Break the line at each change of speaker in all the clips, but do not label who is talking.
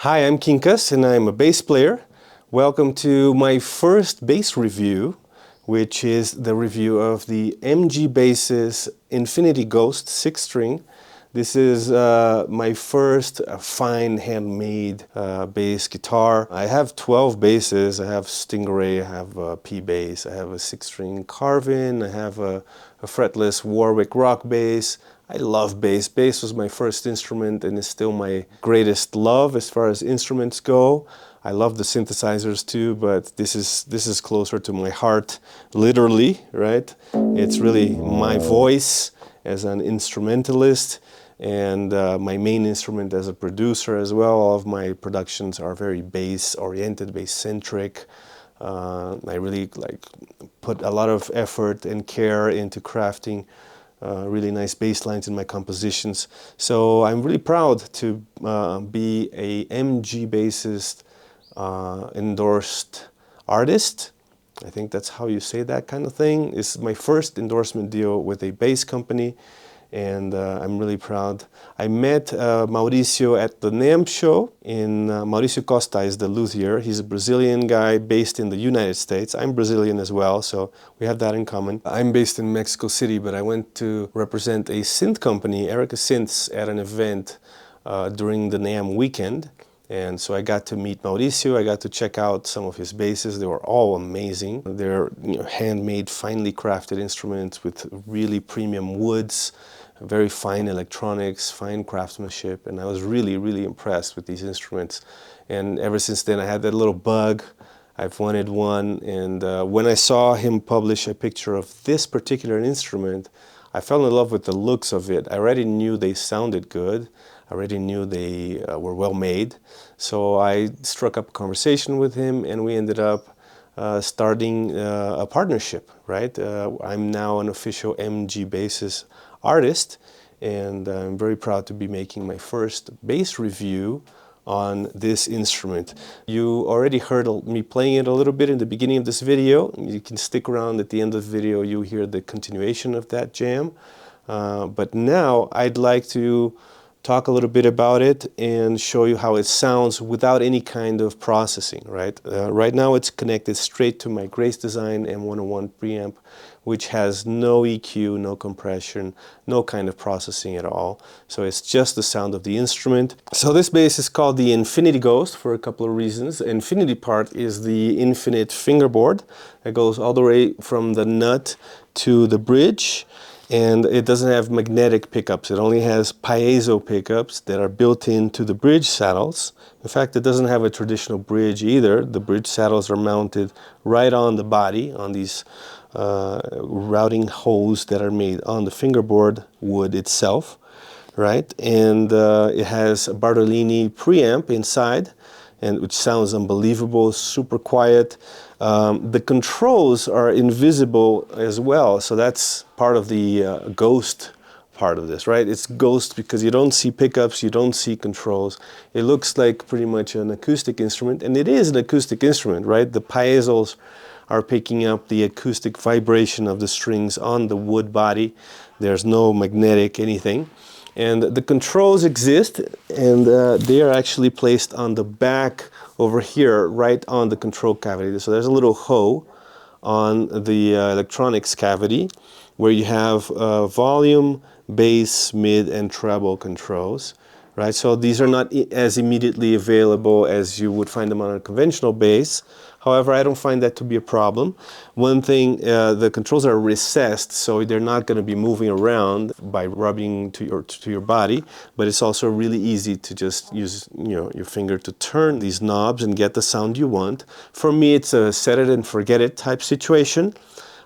Hi, I'm Quincas and I'm a bass player. Welcome to my first bass review, which is the review of the MG Bass's Infinity Ghost 6-string. This is my first fine handmade bass guitar. I have 12 basses. I have Stingray, I have a P bass, I have a 6-string Carvin, I have a fretless Warwick rock bass. I love bass. Bass was my first instrument and is still my greatest love as far as instruments go. I love the synthesizers too, but this is closer to my heart, literally, right? It's really my voice as an instrumentalist and my main instrument as a producer as well. All of my productions are very bass-oriented, bass-centric. I really put a lot of effort and care into crafting really nice bass lines in my compositions. So I'm really proud to be a MG bassist endorsed artist. I think that's how you say that kind of thing. It's my first endorsement deal with a bass company, and I'm really proud. I met Mauricio at the NAMM show. Mauricio Costa is the luthier. He's a Brazilian guy based in the United States. I'm Brazilian as well, so we have that in common. I'm based in Mexico City, but I went to represent a synth company, Erica Synths, at an event during the NAMM weekend. And so I got to meet Mauricio, I got to check out some of his basses. They were all amazing. They're handmade, finely crafted instruments with really premium woods, very fine electronics, fine craftsmanship, and I was really, really impressed with these instruments. And ever since then I had that little bug. I've wanted one, and when I saw him publish a picture of this particular instrument, I fell in love with the looks of it. I already knew they sounded good. I already knew they were well made. So I struck up a conversation with him and we ended up starting a partnership, right? I'm now an official MG Bassist artist, and I'm very proud to be making my first bass review on this instrument. You already heard me playing it a little bit in the beginning of this video. You can stick around at the end of the video, you'll hear the continuation of that jam. But now I'd like to talk a little bit about it and show you how it sounds without any kind of processing, right? Right now it's connected straight to my Grace Design M101 preamp, which has no EQ, no compression, no kind of processing at all. So it's just the sound of the instrument. So this bass is called the Infinity Ghost for a couple of reasons. The infinity part is the infinite fingerboard. It goes all the way from the nut to the bridge. And it doesn't have magnetic pickups. It only has piezo pickups that are built into the bridge saddles. In fact, it doesn't have a traditional bridge either. The bridge saddles are mounted right on the body, on these routing holes that are made on the fingerboard wood itself, right? And it has a Bartolini preamp inside, and which sounds unbelievable, super quiet. The controls are invisible as well, so that's part of the ghost part of this, right? It's ghost because you don't see pickups, you don't see controls. It looks like pretty much an acoustic instrument, and it is an acoustic instrument, right? The piezos are picking up the acoustic vibration of the strings on the wood body. There's no magnetic anything. And the controls exist, and they are actually placed on the back over here, right on the control cavity. So there's a little hole on the electronics cavity where you have volume, bass, mid, and treble controls, right? So these are not as immediately available as you would find them on a conventional bass. However, I don't find that to be a problem. One thing, the controls are recessed, so they're not going to be moving around by rubbing to your body, but it's also really easy to just use your finger to turn these knobs and get the sound you want. For me, it's a set it and forget it type situation.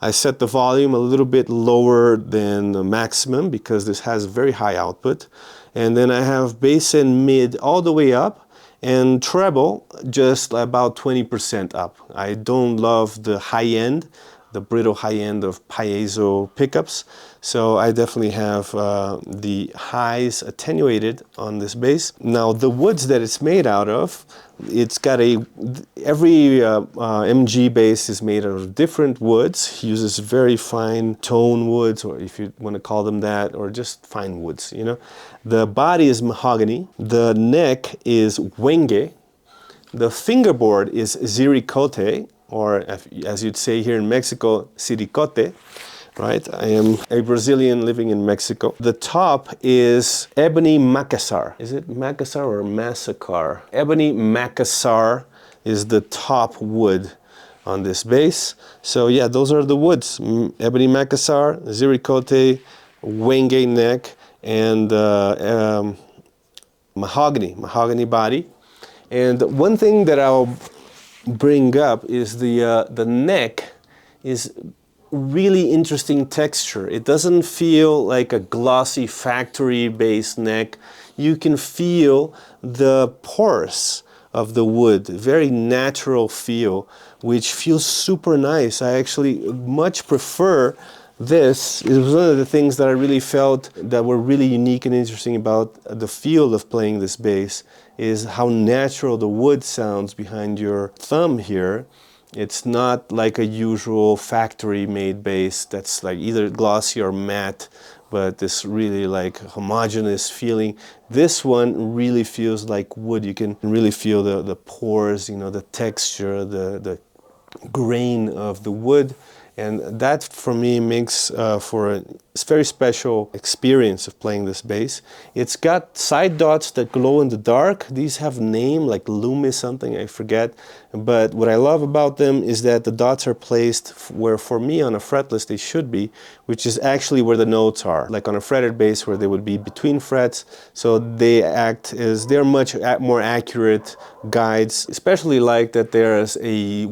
I set the volume a little bit lower than the maximum because this has very high output. And then I have bass and mid all the way up, and treble just about 20% up. I don't love the high end the brittle high end of piezo pickups. So I definitely have the highs attenuated on this bass. Now the woods that it's made out of, it's got every MG bass is made out of different woods, uses very fine tone woods, or if you want to call them that, or just fine woods, you know. The body is mahogany, the neck is wenge, the fingerboard is ziricote, or as you'd say here in Mexico, siricote. Right, I am a Brazilian living in Mexico. The top is ebony macassar. Is it macassar or massacre? Ebony macassar is the top wood on this bass. So yeah, those are the woods. Ebony macassar, ziricote, wenge neck, and mahogany body. And one thing that I'll bring up is the neck is really interesting texture. It doesn't feel like a glossy factory-based neck. You can feel the pores of the wood, very natural feel, which feels super nice. I actually much prefer this. It was one of the things that I really felt that were really unique and interesting about the feel of playing this bass, is how natural the wood sounds behind your thumb here. It's not like a usual factory-made bass that's like either glossy or matte, but this really like homogeneous feeling. This one really feels like wood. You can really feel the pores, you know, the texture, the grain of the wood. And that for me makes for a very special experience of playing this bass. It's got side dots that glow in the dark. These have name like Loomis something, I forget. But what I love about them is that the dots are placed where for me on a fretless they should be, which is actually where the notes are. Like on a fretted bass where they would be between frets. So they act as, they're much more accurate guides, especially like that there's a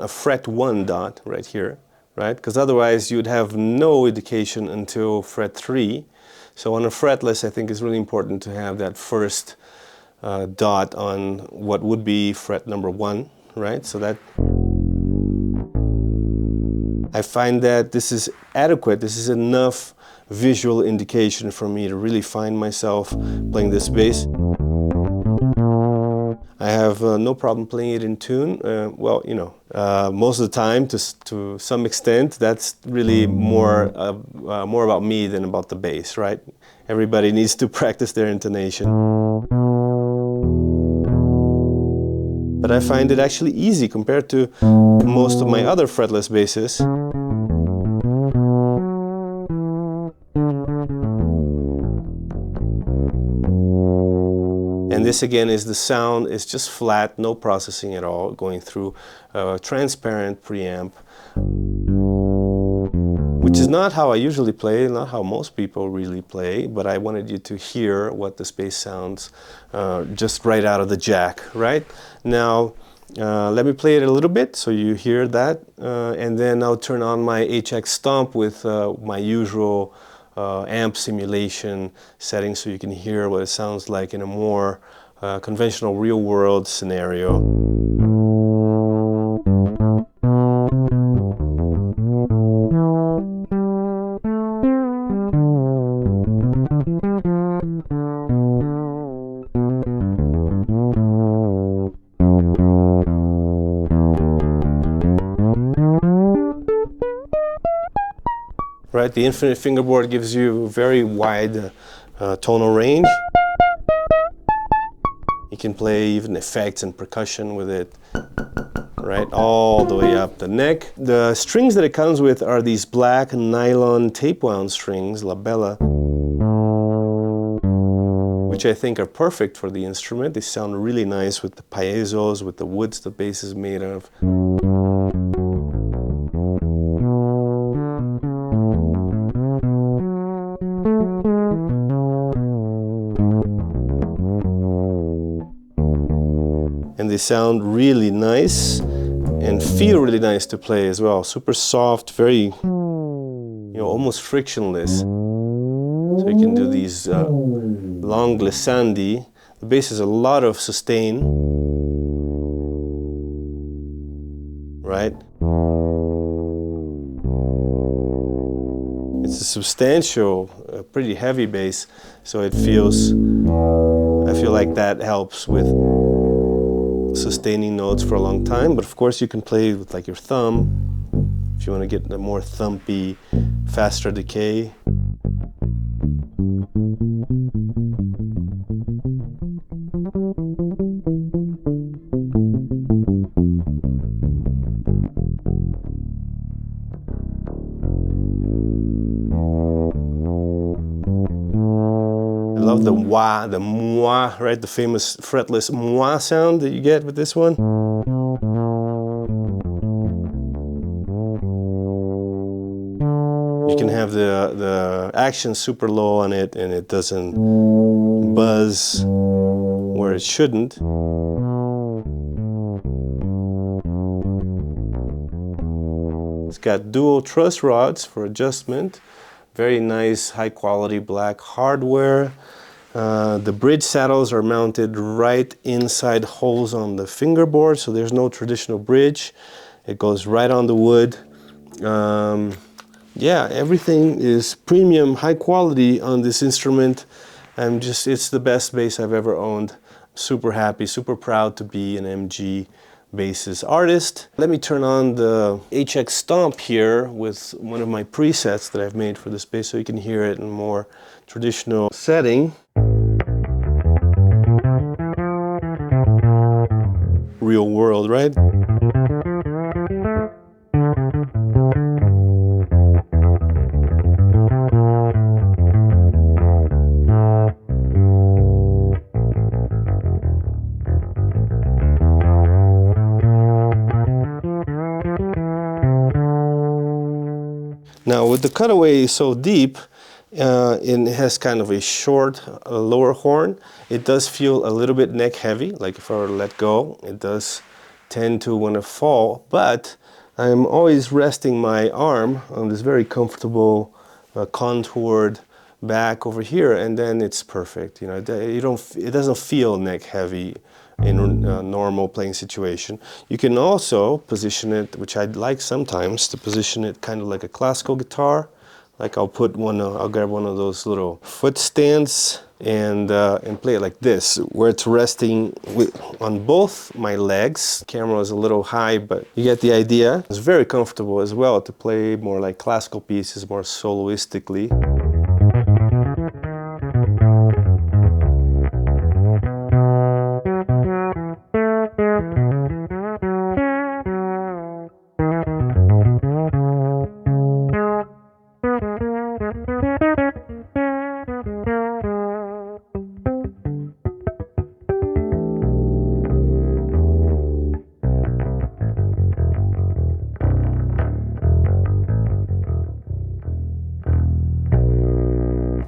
fret 1 dot right here. Right? Because otherwise you'd have no indication until fret 3. So on a fretless, I think it's really important to have that first dot on what would be fret number 1, right? So that I find that this is adequate. This is enough visual indication for me to really find myself playing this bass. I have no problem playing it in tune. Well, you know, most of the time, to some extent, that's really more about me than about the bass, right? Everybody needs to practice their intonation. But I find it actually easy compared to most of my other fretless basses. And this again is the sound, it's just flat, no processing at all, going through a transparent preamp. Which is not how I usually play, not how most people really play, but I wanted you to hear what the bass sounds just right out of the jack, right? Now, let me play it a little bit so you hear that, and then I'll turn on my HX Stomp with my usual amp simulation setting so you can hear what it sounds like in a more conventional real-world scenario. Right, the infinite fingerboard gives you a very wide tonal range. You can play even effects and percussion with it, right, all the way up the neck. The strings that it comes with are these black nylon tape-wound strings, La Bella, which I think are perfect for the instrument. They sound really nice with the piezos, with the woods the bass is made of. And they sound really nice and feel really nice to play as well. Super soft, very, you know, almost frictionless. So you can do these long glissandi. The bass has a lot of sustain, right? substantial, pretty heavy bass, so it feels, I feel like that helps with sustaining notes for a long time. But of course you can play with like your thumb if you want to get a more thumpy, faster decay. I love the wah, the mwah, right? The famous fretless mwah sound that you get with this one. You can have the action super low on it and it doesn't buzz where it shouldn't. It's got dual truss rods for adjustment. Very nice, high quality black hardware. The bridge saddles are mounted right inside holes on the fingerboard, so there's no traditional bridge. It goes right on the wood. Yeah, everything is premium, high quality on this instrument. It's the best bass I've ever owned. Super happy, super proud to be an MG basses artist. Let me turn on the HX Stomp here with one of my presets that I've made for this bass so you can hear it in a more traditional setting. Real world, right? Now with the cutaway so deep, it has kind of a short lower horn. It does feel a little bit neck heavy, like if I were to let go, it does tend to want to fall, but I'm always resting my arm on this very comfortable contoured back over here, and then it's perfect. You know, it doesn't feel neck heavy in a normal playing situation. You can also position it, which I'd like sometimes, to position it kind of like a classical guitar. Like I'll grab one of those little foot stands and play it like this, where it's resting on both my legs. The camera is a little high, but you get the idea. It's very comfortable as well to play more like classical pieces, more soloistically.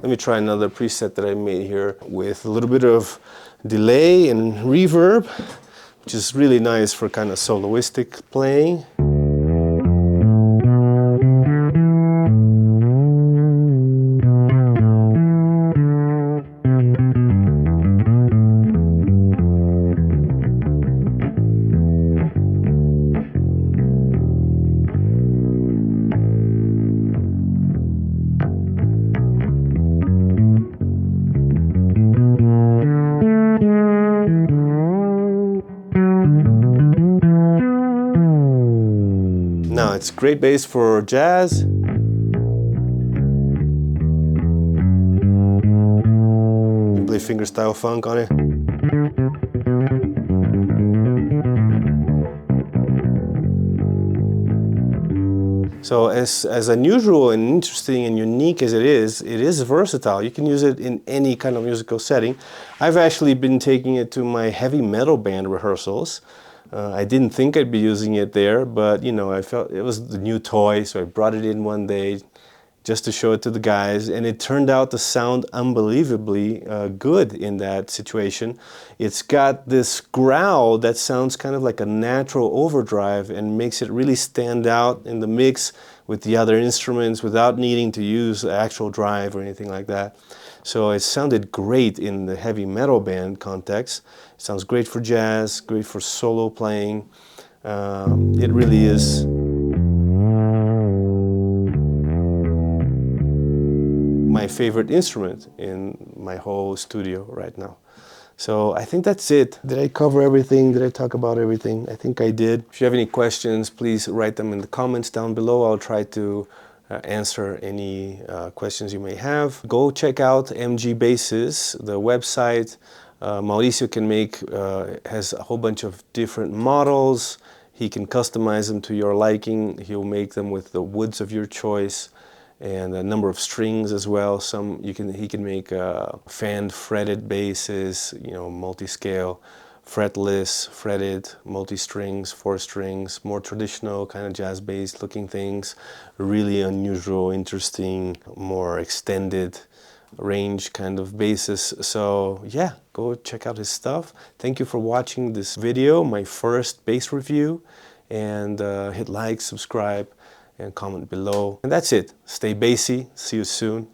Let me try another preset that I made here with a little bit of delay and reverb, which is really nice for kind of soloistic playing. Now it's great bass for jazz. You play fingerstyle funk on it. So as unusual and interesting and unique as it is versatile. You can use it in any kind of musical setting. I've actually been taking it to my heavy metal band rehearsals. I didn't think I'd be using it there, but you know, I felt it was the new toy, so I brought it in one day just to show it to the guys, and it turned out to sound unbelievably good in that situation. It's got this growl that sounds kind of like a natural overdrive and makes it really stand out in the mix with the other instruments without needing to use the actual drive or anything like that. So it sounded great in the heavy metal band context. It sounds great for jazz, great for solo playing. It really is. favorite instrument in my whole studio right now. So I think that's it. Did I cover everything? Did I talk about everything? I think I did. If you have any questions, please write them in the comments down below. I'll try to answer any questions you may have. Go check out MG Basses, the website. Mauricio can make, has a whole bunch of different models. He can customize them to your liking. He'll make them with the woods of your choice and a number of strings as well. He can make fanned fretted basses, you know, multi-scale, fretless, fretted, multi-strings, 4 strings, more traditional kind of jazz bass looking things, really unusual, interesting, more extended range kind of basses. So yeah, go check out his stuff. Thank you for watching this video, my first bass review, and hit like, subscribe, and comment below. And that's it. Stay bassy. See you soon.